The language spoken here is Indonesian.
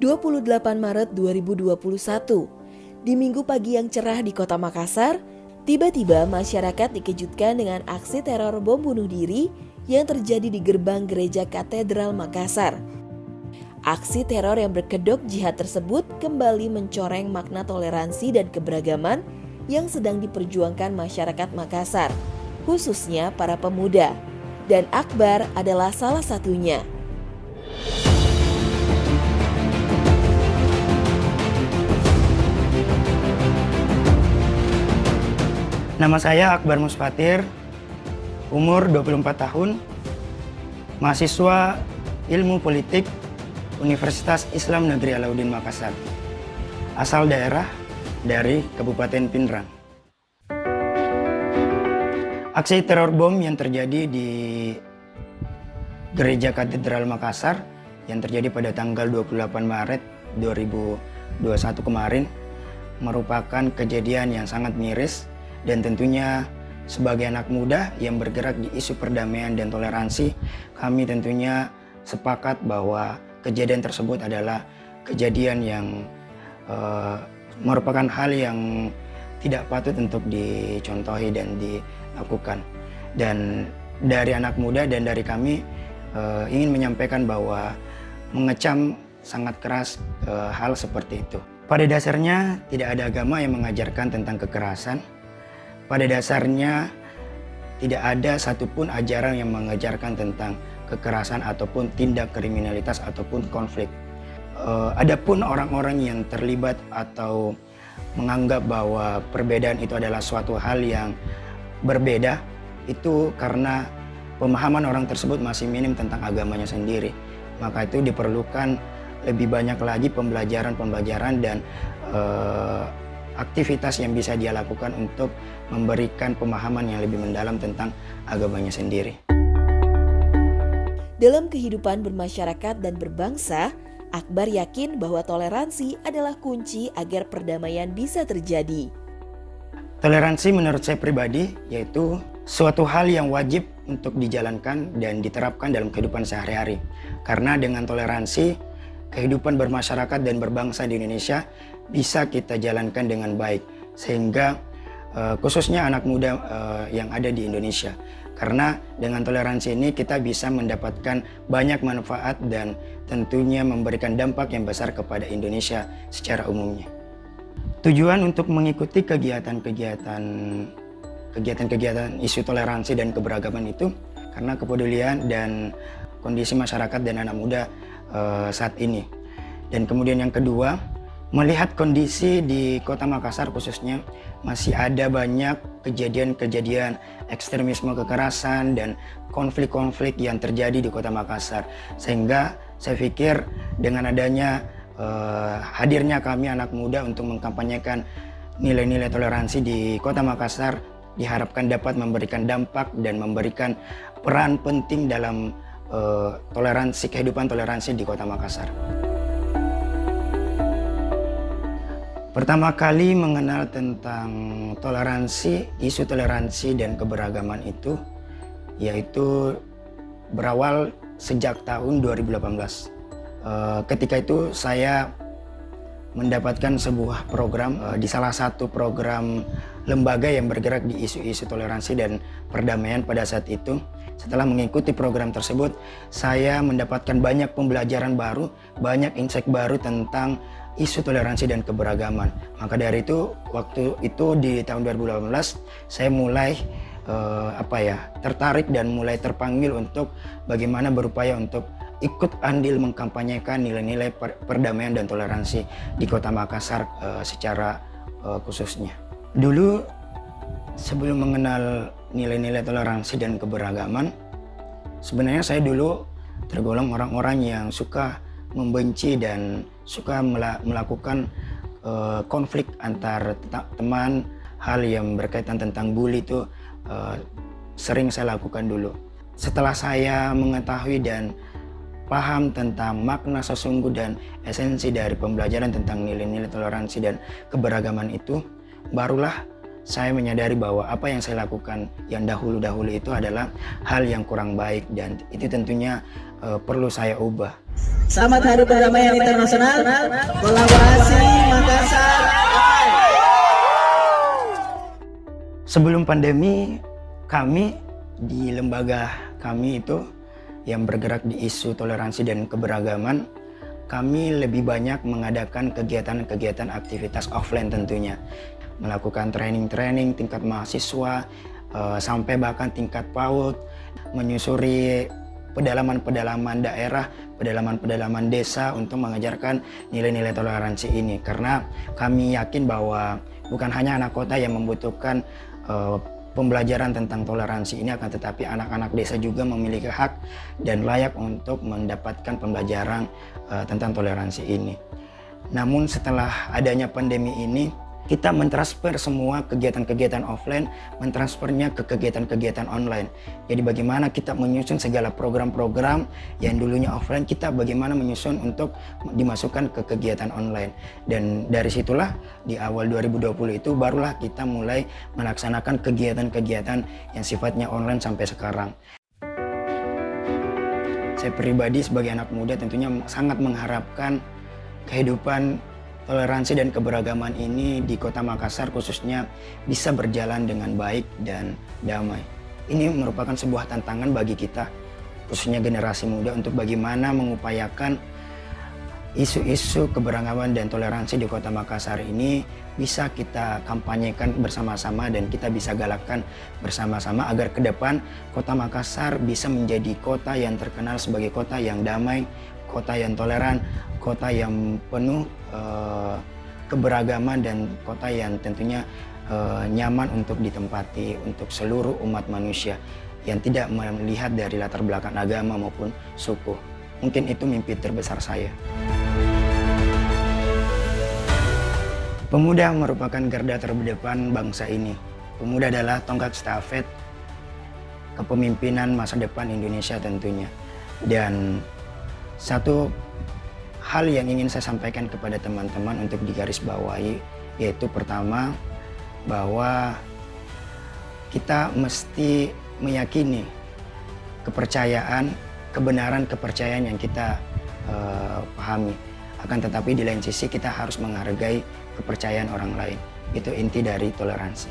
28 Maret 2021, di Minggu pagi yang cerah di kota Makassar, tiba-tiba masyarakat dikejutkan dengan aksi teror bom bunuh diri yang terjadi di gerbang gereja Katedral Makassar. Aksi teror yang berkedok jihad tersebut kembali mencoreng makna toleransi dan keberagaman yang sedang diperjuangkan masyarakat Makassar, khususnya para pemuda. Dan Akbar adalah salah satunya. Nama saya Akbar Musfatir, umur 24 tahun, mahasiswa Ilmu Politik Universitas Islam Negeri Alauddin Makassar, asal daerah dari Kabupaten Pindrang. Aksi teror bom yang terjadi di Gereja Katedral Makassar yang terjadi pada tanggal 28 Maret 2021 kemarin merupakan kejadian yang sangat miris, dan tentunya sebagai anak muda yang bergerak di isu perdamaian dan toleransi, kami tentunya sepakat bahwa kejadian tersebut adalah kejadian yang merupakan hal yang tidak patut untuk dicontohi dan dilakukan. Dan dari anak muda dan dari kami ingin menyampaikan bahwa mengecam sangat keras hal seperti itu. Pada dasarnya tidak ada agama yang mengajarkan tentang kekerasan. Pada dasarnya tidak ada satupun ajaran yang mengajarkan tentang kekerasan ataupun tindak kriminalitas ataupun konflik. Adapun orang-orang yang terlibat atau menganggap bahwa perbedaan itu adalah suatu hal yang berbeda, itu karena pemahaman orang tersebut masih minim tentang agamanya sendiri. Maka itu diperlukan lebih banyak lagi pembelajaran dan aktivitas yang bisa dia lakukan untuk memberikan pemahaman yang lebih mendalam tentang agamanya sendiri. Dalam kehidupan bermasyarakat dan berbangsa, Akbar yakin bahwa toleransi adalah kunci agar perdamaian bisa terjadi. Toleransi menurut saya pribadi yaitu suatu hal yang wajib untuk dijalankan dan diterapkan dalam kehidupan sehari-hari. Karena dengan toleransi, kehidupan bermasyarakat dan berbangsa di Indonesia bisa kita jalankan dengan baik. Sehingga khususnya anak muda yang ada di Indonesia. Karena dengan toleransi ini kita bisa mendapatkan banyak manfaat dan tentunya memberikan dampak yang besar kepada Indonesia secara umumnya. Tujuan untuk mengikuti kegiatan isu toleransi dan keberagaman itu karena kepedulian dan kondisi masyarakat dan anak muda saat ini. Dan kemudian yang kedua, melihat kondisi di kota Makassar khususnya masih ada banyak kejadian-kejadian ekstremisme kekerasan dan konflik-konflik yang terjadi di kota Makassar. Sehingga saya pikir dengan adanya hadirnya kami anak muda untuk mengkampanyekan nilai-nilai toleransi di kota Makassar diharapkan dapat memberikan dampak dan memberikan peran penting dalam kehidupan toleransi di kota Makassar. Pertama kali mengenal tentang toleransi, isu toleransi dan keberagaman itu, yaitu berawal sejak tahun 2018. Ketika itu saya mendapatkan sebuah program di salah satu program lembaga yang bergerak di isu-isu toleransi dan perdamaian pada saat itu. Setelah mengikuti program tersebut, saya mendapatkan banyak pembelajaran baru, banyak insight baru tentang isu toleransi dan keberagaman. Maka dari itu, waktu itu di tahun 2018, saya mulai tertarik dan mulai terpanggil untuk bagaimana berupaya untuk ikut andil mengkampanyekan nilai-nilai perdamaian dan toleransi di kota Makassar secara khususnya. Dulu sebelum mengenal nilai-nilai toleransi dan keberagaman, sebenarnya saya dulu tergolong orang-orang yang suka membenci dan suka melakukan konflik antar teman. Hal yang berkaitan tentang bully itu sering saya lakukan dulu. Setelah saya mengetahui dan paham tentang makna sesungguh dan esensi dari pembelajaran tentang nilai-nilai toleransi dan keberagaman itu, barulah saya menyadari bahwa apa yang saya lakukan yang dahulu-dahulu itu adalah hal yang kurang baik dan itu tentunya perlu saya ubah. Selamat Hari Perdamaian Internasional, kolaborasi Makassar. Sebelum pandemi, kami di lembaga kami itu yang bergerak di isu toleransi dan keberagaman, kami lebih banyak mengadakan kegiatan-kegiatan aktivitas offline tentunya. Melakukan training-training tingkat mahasiswa, sampai bahkan tingkat PAUD, menyusuri pedalaman-pedalaman daerah, pedalaman-pedalaman desa untuk mengajarkan nilai-nilai toleransi ini. Karena kami yakin bahwa bukan hanya anak kota yang membutuhkan pembelajaran tentang toleransi ini, akan tetapi anak-anak desa juga memiliki hak dan layak untuk mendapatkan pembelajaran tentang toleransi ini. Namun setelah adanya pandemi ini, kita mentransfer semua kegiatan-kegiatan offline, mentransfernya ke kegiatan-kegiatan online. Jadi bagaimana kita menyusun segala program-program yang dulunya offline, kita bagaimana menyusun untuk dimasukkan ke kegiatan online. Dan dari situlah di awal 2020 itu barulah kita mulai melaksanakan kegiatan-kegiatan yang sifatnya online sampai sekarang. Saya pribadi sebagai anak muda tentunya sangat mengharapkan kehidupan toleransi dan keberagaman ini di Kota Makassar khususnya bisa berjalan dengan baik dan damai. Ini merupakan sebuah tantangan bagi kita, khususnya generasi muda, untuk bagaimana mengupayakan isu-isu keberagaman dan toleransi di Kota Makassar ini bisa kita kampanyekan bersama-sama dan kita bisa galakkan bersama-sama agar ke depan Kota Makassar bisa menjadi kota yang terkenal sebagai kota yang damai, kota yang toleran, kota yang penuh keberagaman, dan kota yang tentunya nyaman untuk ditempati untuk seluruh umat manusia yang tidak melihat dari latar belakang agama maupun suku. Mungkin itu mimpi terbesar saya. Pemuda merupakan garda terdepan bangsa ini. Pemuda adalah tonggak stafet kepemimpinan masa depan Indonesia tentunya. Dan satu hal yang ingin saya sampaikan kepada teman-teman untuk digarisbawahi, yaitu pertama, bahwa kita mesti meyakini kepercayaan, kebenaran-kepercayaan yang kita pahami. Akan tetapi di lain sisi kita harus menghargai kepercayaan orang lain. Itu inti dari toleransi.